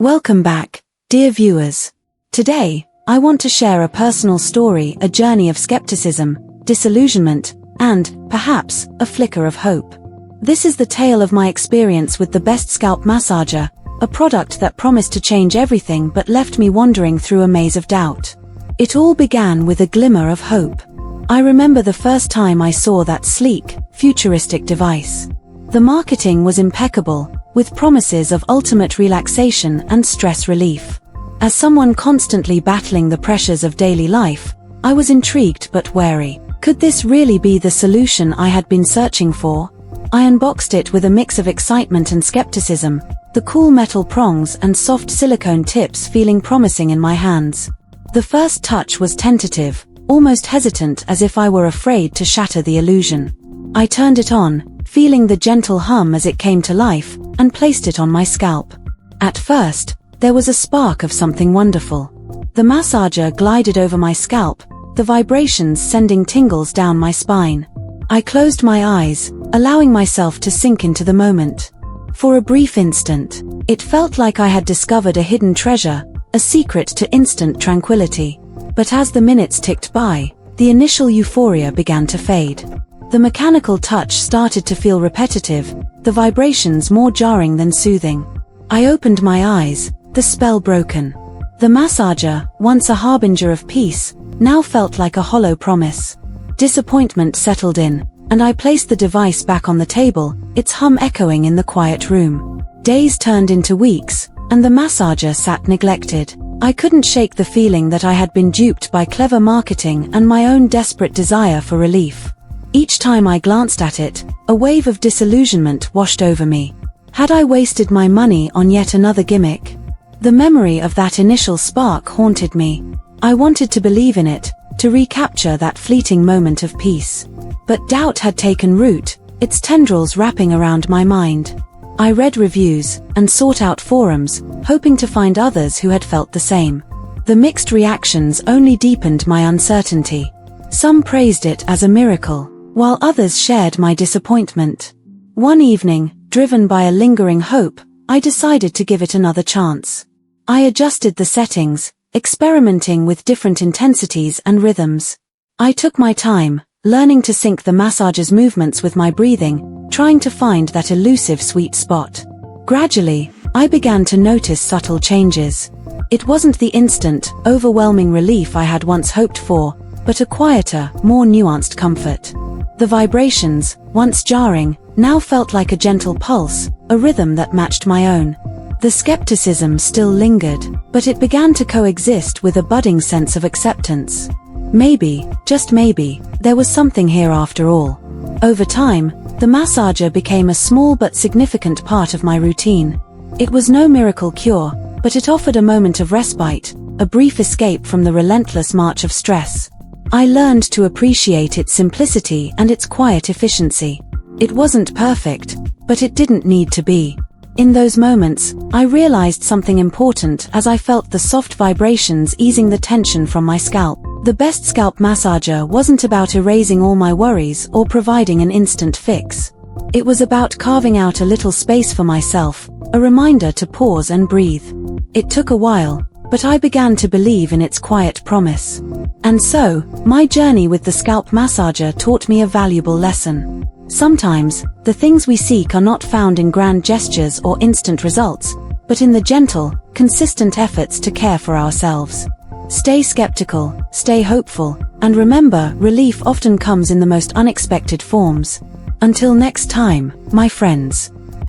Welcome back, dear viewers. Today, I want to share a personal story, a journey of skepticism, disillusionment, and, perhaps, a flicker of hope. This is the tale of my experience with the best scalp massager, a product that promised to change everything but left me wandering through a maze of doubt. It all began with a glimmer of hope. I remember the first time I saw that sleek, futuristic device. The marketing was impeccable, with promises of ultimate relaxation and stress relief. As someone constantly battling the pressures of daily life, I was intrigued but wary. Could this really be the solution I had been searching for? I unboxed it with a mix of excitement and skepticism, the cool metal prongs and soft silicone tips feeling promising in my hands. The first touch was tentative, almost hesitant, as if I were afraid to shatter the illusion. I turned it on, feeling the gentle hum as it came to life, and placed it on my scalp. At first, there was a spark of something wonderful. The massager glided over my scalp, the vibrations sending tingles down my spine. I closed my eyes, allowing myself to sink into the moment. For a brief instant, it felt like I had discovered a hidden treasure, a secret to instant tranquility. But as the minutes ticked by, the initial euphoria began to fade. The mechanical touch started to feel repetitive, the vibrations more jarring than soothing. I opened my eyes, the spell broken. The massager, once a harbinger of peace, now felt like a hollow promise. Disappointment settled in, and I placed the device back on the table, its hum echoing in the quiet room. Days turned into weeks, and the massager sat neglected. I couldn't shake the feeling that I had been duped by clever marketing and my own desperate desire for relief. Each time I glanced at it, a wave of disillusionment washed over me. Had I wasted my money on yet another gimmick? The memory of that initial spark haunted me. I wanted to believe in it, to recapture that fleeting moment of peace. But doubt had taken root, its tendrils wrapping around my mind. I read reviews, and sought out forums, hoping to find others who had felt the same. The mixed reactions only deepened my uncertainty. Some praised it as a miracle, while others shared my disappointment. One evening, driven by a lingering hope, I decided to give it another chance. I adjusted the settings, experimenting with different intensities and rhythms. I took my time, learning to sync the massager's movements with my breathing, trying to find that elusive sweet spot. Gradually, I began to notice subtle changes. It wasn't the instant, overwhelming relief I had once hoped for, but a quieter, more nuanced comfort. The vibrations, once jarring, now felt like a gentle pulse, a rhythm that matched my own. The skepticism still lingered, but it began to coexist with a budding sense of acceptance. Maybe, just maybe, there was something here after all. Over time, the massager became a small but significant part of my routine. It was no miracle cure, but it offered a moment of respite, a brief escape from the relentless march of stress. I learned to appreciate its simplicity and its quiet efficiency. It wasn't perfect, but it didn't need to be. In those moments, I realized something important as I felt the soft vibrations easing the tension from my scalp. The best scalp massager wasn't about erasing all my worries or providing an instant fix. It was about carving out a little space for myself, a reminder to pause and breathe. It took a while, but I began to believe in its quiet promise. And so, my journey with the scalp massager taught me a valuable lesson. Sometimes, the things we seek are not found in grand gestures or instant results, but in the gentle, consistent efforts to care for ourselves. Stay skeptical, stay hopeful, and remember, relief often comes in the most unexpected forms. Until next time, my friends.